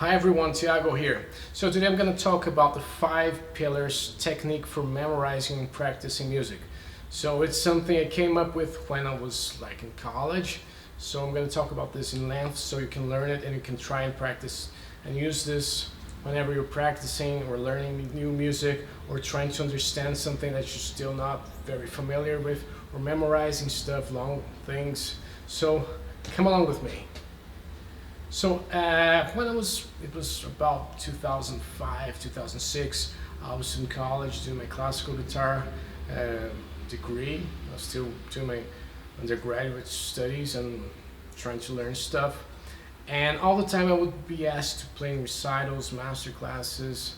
Hi everyone, Tiago here. So today I'm going to talk about the 5 pillars technique for memorizing and practicing music. So it's something I came up with when I was like in college. So I'm going to talk about this in length so you can learn it and you can try and practice and use this whenever you're practicing or learning new music or trying to understand something that you're still not very familiar with or memorizing stuff, long things. So come along with me. So it was about 2005, 2006, I was in college doing my classical guitar degree. I was still doing my undergraduate studies and trying to learn stuff. And all the time I would be asked to play in recitals, master classes,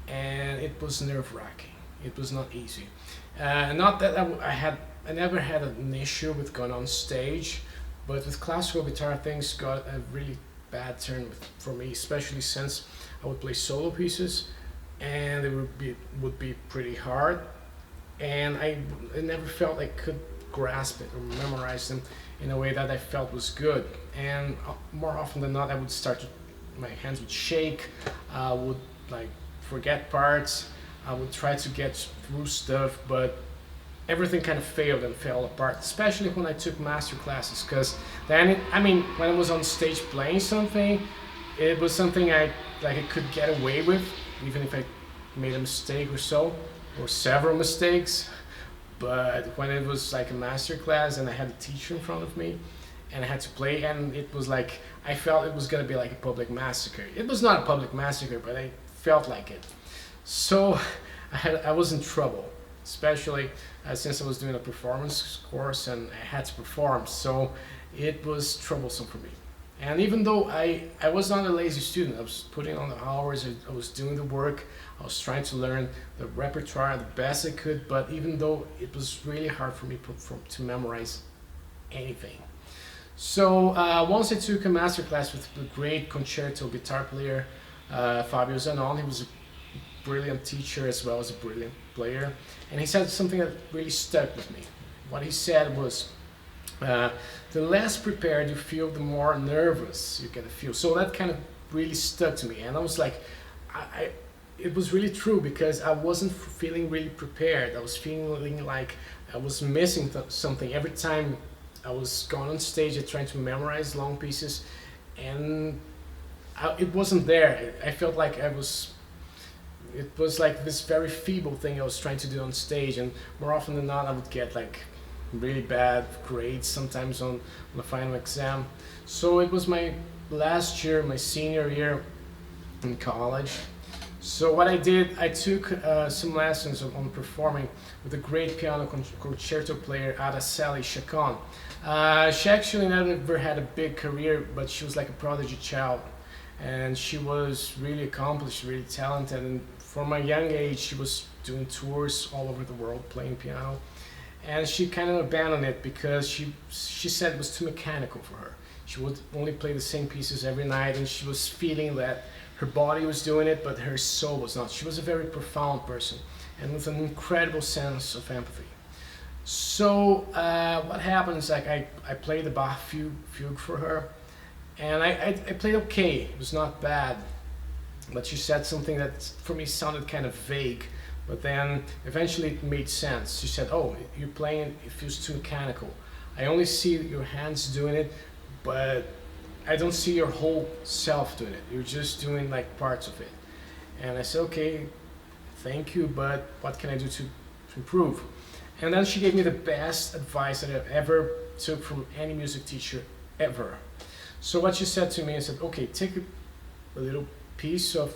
and it was nerve-wracking. It was not easy. Not that I never had an issue with going on stage, but with classical guitar things got a really bad turn for me, especially since I would play solo pieces and it would be pretty hard, and I never felt I could grasp it or memorize them in a way that I felt was good. And more often than not, I would my hands would shake, I would like forget parts, I would try to get through stuff, but everything kind of failed and fell apart, especially when I took master classes, because then when I was on stage playing something, it was something I could get away with even if I made a mistake or so, or several mistakes. But when it was like a master class and I had a teacher in front of me and I had to play, and it was like I felt it was going to be like a public massacre. It was not a public massacre, but I felt like it. So I was in trouble, especially since I was doing a performance course and I had to perform, so it was troublesome for me. And even though I was not a lazy student, I was putting on the hours, I was doing the work, I was trying to learn the repertoire the best I could, but even though it was really hard for me to memorize anything. So once I took a master class with the great concerto guitar player, Fabio Zanon. He was a brilliant teacher as well as a brilliant player, and he said something that really stuck with me. What he said was, the less prepared you feel, the more nervous you're gonna feel. So that kind of really stuck to me, and I was like, it was really true, because I wasn't feeling really prepared. I was feeling like I was missing something every time I was going on stage and trying to memorize long pieces, and it wasn't there. I felt like it was like this very feeble thing I was trying to do on stage, and more often than not I would get like really bad grades sometimes on the final exam. So it was my last year, my senior year in college. So what I did, I took some lessons on performing with a great piano concerto player, Araceli Chacon. She actually never had a big career, but she was like a prodigy child, and she was really accomplished, really talented, and from a young age she was doing tours all over the world playing piano. And she kind of abandoned it because she said it was too mechanical for her. She would only play the same pieces every night, and she was feeling that her body was doing it but her soul was not. She was a very profound person and with an incredible sense of empathy. So what happened is, like, I played the Bach fugue for her, and I played okay. It was not bad, but she said something that for me sounded kind of vague, but then eventually it made sense. She said, "Oh, you're playing, it feels too mechanical. I only see your hands doing it, but I don't see your whole self doing it. You're just doing like parts of it." And I said, "Okay, thank you, but what can I do to improve?" And then she gave me the best advice that I've ever took from any music teacher ever. So what she said to me, I said, "Okay, take a little piece of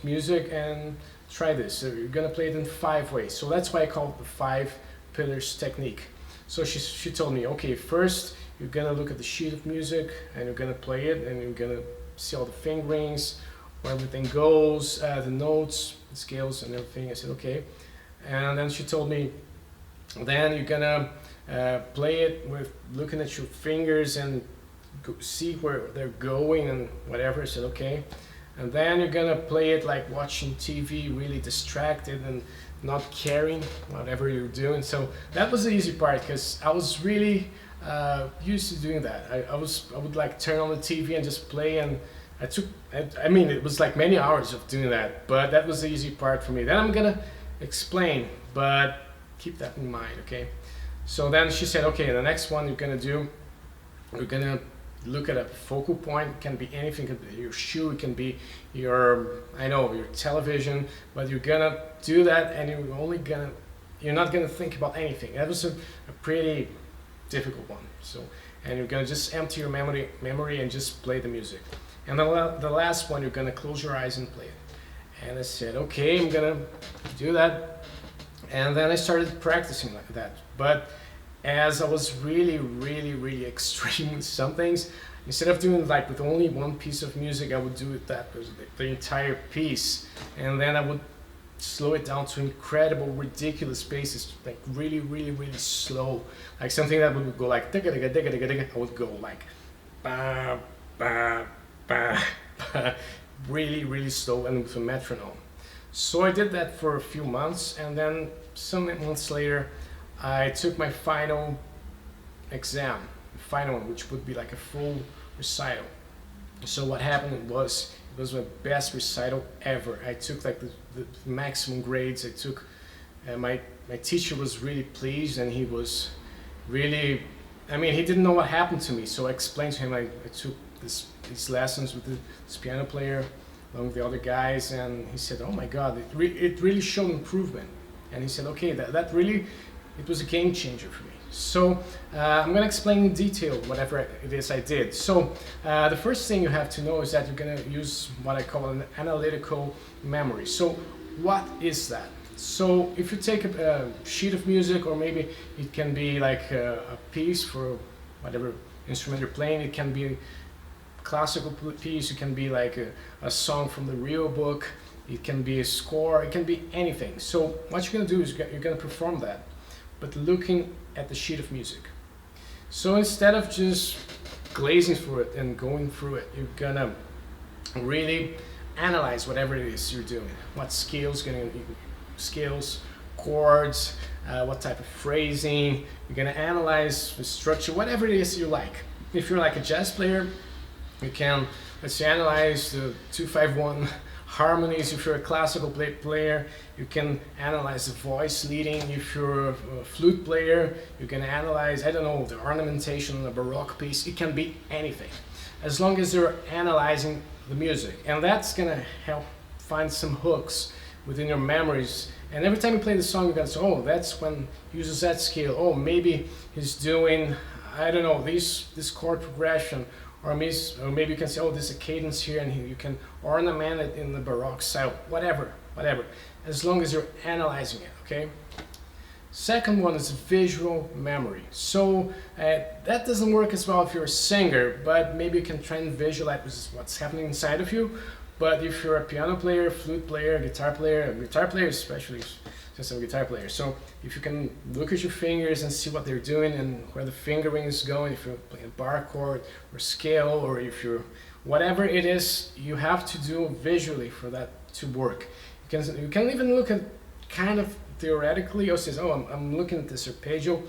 music and try this. So you're gonna play it in 5 ways." So that's why I call it the 5 pillars technique. So she told me, "Okay, first you're gonna look at the sheet of music and you're gonna play it, and you're gonna see all the fingerings, where everything goes, the notes, the scales and everything." I said, "Okay." And then she told me, then you're gonna play it with looking at your fingers and see where they're going and whatever. I said, "Okay." And then you're gonna play it like watching TV, really distracted and not caring whatever you're doing. So that was the easy part, because I was really used to doing that. I would like turn on the TV and just play, and I mean, it was like many hours of doing that, but that was the easy part for me. Then I'm gonna explain, but keep that in mind, okay? So then she said, okay, the next one you're gonna look at a focal point. It can be anything, it can be your shoe, it can be your, I know, your television, but you're gonna do that and you're not gonna think about anything. That was a pretty difficult one. So, and you're gonna just empty your memory and just play the music. And the last one, you're gonna close your eyes and play it. And I said, okay, I'm gonna do that. And then I started practicing like that. But as I was really extreme with some things, instead of doing like with only one piece of music, I would do it that was the entire piece. And then I would slow it down to incredible, ridiculous paces, like really slow. Like something that would go like digga digga digga digga digga. I would go like ba ba ba ba, really slow and with a metronome. So I did that for a few months, and then some months later, I took my final exam, the final one, which would be like a full recital. So what happened was, it was my best recital ever. I took like the maximum grades. I took, my teacher was really pleased, and he was really, I mean, he didn't know what happened to me. So I explained to him, I took these lessons with this piano player along with the other guys, and he said, oh my God, it really showed improvement. And he said, okay, that really, it was a game changer for me. So I'm going to explain in detail whatever it is I did. So the first thing you have to know is that you're going to use what I call an analytical memory. So what is that? So if you take a sheet of music, or maybe it can be like a piece for whatever instrument you're playing, it can be a classical piece, it can be like a song from the real book, it can be a score, it can be anything. So what you're going to do is you're going to perform that, but looking at the sheet of music. So instead of just glazing through it and going through it, you're gonna really analyze whatever it is you're doing. What scales, chords, what type of phrasing. You're gonna analyze the structure, whatever it is you like. If you're like a jazz player, you can, let's say, analyze the 2-5-1 harmonies. If you're a classical player, you can analyze the voice leading. If you're a flute player, you can analyze, I don't know, the ornamentation on a Baroque piece. It can be anything, as long as you're analyzing the music. And that's gonna help find some hooks within your memories. And every time you play the song, you're gonna say, oh, that's when he uses that scale. Oh, maybe he's doing, I don't know, this chord progression. Or maybe you can say, oh, there's a cadence here, and you can ornament it in the Baroque style, whatever, as long as you're analyzing it, okay? Second one is visual memory. So that doesn't work as well if you're a singer, but maybe you can try and visualize what's happening inside of you. But if you're a piano player, flute player, guitar player especially, since I'm a guitar player, so if you can look at your fingers and see what they're doing and where the fingering is going, if you're playing a bar chord or scale, or if you're whatever it is, you have to do visually for that to work. You can even look at kind of theoretically, or says, oh, I'm looking at this arpeggio.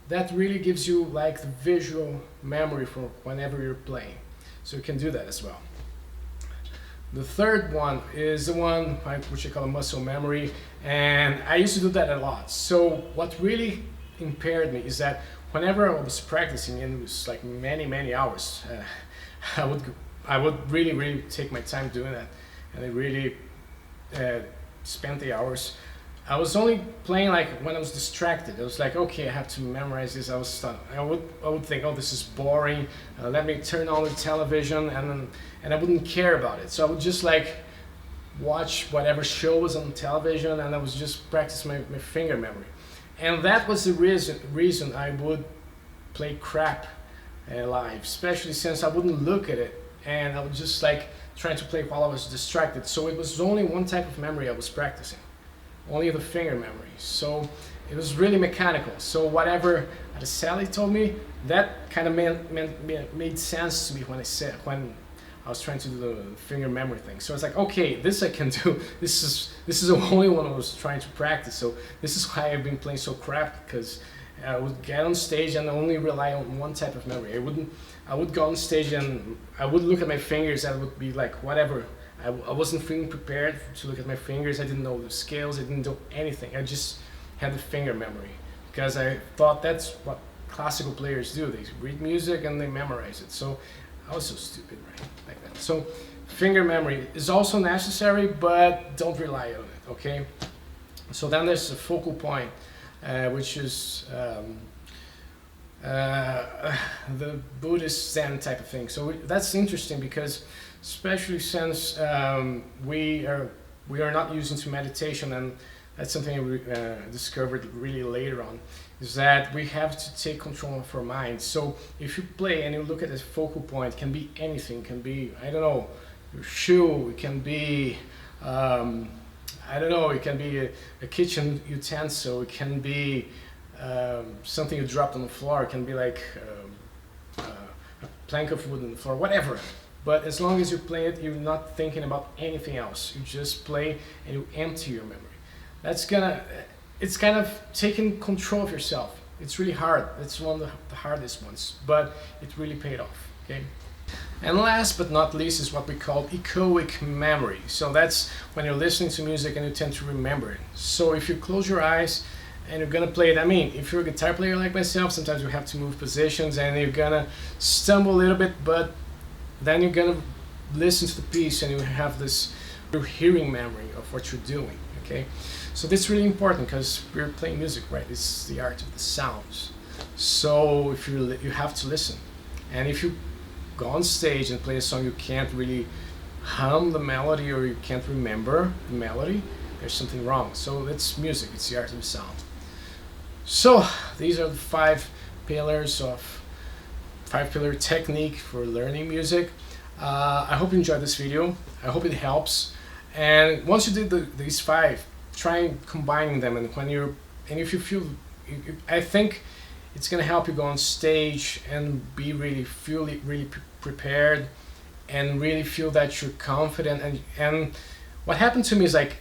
That really gives you like the visual memory for whenever you're playing. So you can do that as well. The third one is the one which I call a muscle memory, and I used to do that a lot. So what really impaired me is that whenever I was practicing, and it was like many hours, I would really take my time doing that, and I really spent the hours. I was only playing like when I was distracted. I was like, okay, I have to memorize this. I was stunned. I would think, oh, this is boring. Let me turn on the television, and I wouldn't care about it. So I would just like watch whatever show was on television, and I was just practice my finger memory. And that was the reason I would play crap live, especially since I wouldn't look at it, and I was just like trying to play while I was distracted. So it was only one type of memory I was practicing. Only the finger memory. So it was really mechanical. So whatever Sally told me, that kind of made sense to me when I was trying to do the finger memory thing. So it's like, okay, this I can do. This is the only one I was trying to practice. So this is why I've been playing so crap, because I would get on stage and only rely on one type of memory. I would go on stage and I would look at my fingers. I would be like, whatever. I wasn't feeling prepared to look at my fingers. I didn't know the scales. I didn't do anything. I just had the finger memory because I thought that's what classical players do. They read music and they memorize it. So I was so stupid, right, back then. So finger memory is also necessary, but don't rely on it, okay? So then there's a focal point, which is the Buddhist Zen type of thing. So that's interesting because, especially since we are not used into meditation, and that's something we discovered really later on, is that we have to take control of our minds. So if you play and you look at this focal point, it can be anything. It can be, I don't know, your shoe. It can be, I don't know, it can be a kitchen utensil. It can be something you dropped on the floor. It can be like a plank of wood on the floor, whatever. But as long as you play it, you're not thinking about anything else. You just play and you empty your memory. It's kind of taking control of yourself. It's really hard. It's one of the hardest ones, but it really paid off, okay? And last but not least is what we call echoic memory. So that's when you're listening to music and you tend to remember it. So if you close your eyes and you're gonna play it, I mean, if you're a guitar player like myself, sometimes you have to move positions and you're gonna stumble a little bit, but then you're gonna listen to the piece and you have this hearing memory of what you're doing, okay? So this is really important because we're playing music, right? It's the art of the sounds. So if you have to listen. And if you go on stage and play a song you can't really hum the melody or you can't remember the melody, there's something wrong. So it's music, it's the art of the sound. So these are the five pillar technique for learning music. I hope you enjoyed this video. I hope it helps. And once you did these five, try combining them. And if you feel, I think it's gonna help you go on stage and be really prepared and really feel that you're confident. And what happened to me is, like,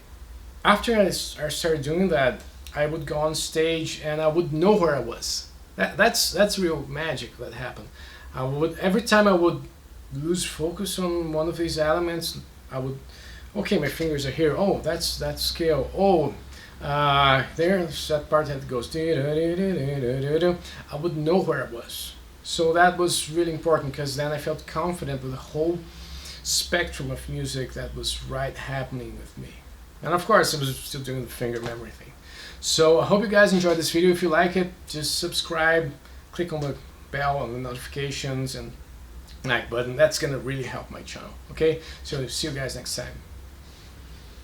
after I started doing that, I would go on stage and I would know where I was. That's real magic that happened. Every time I would lose focus on one of these elements, I would, okay, my fingers are here. Oh, that's that scale. Oh, there's that part that goes. I would know where I was. So that was really important because then I felt confident with the whole spectrum of music that was happening with me. And of course, I was still doing the finger memory thing. So I hope you guys enjoyed this video. If you like it, just subscribe, click on the bell on the notifications and like button. That's gonna really help my channel. Okay, so see you guys next time.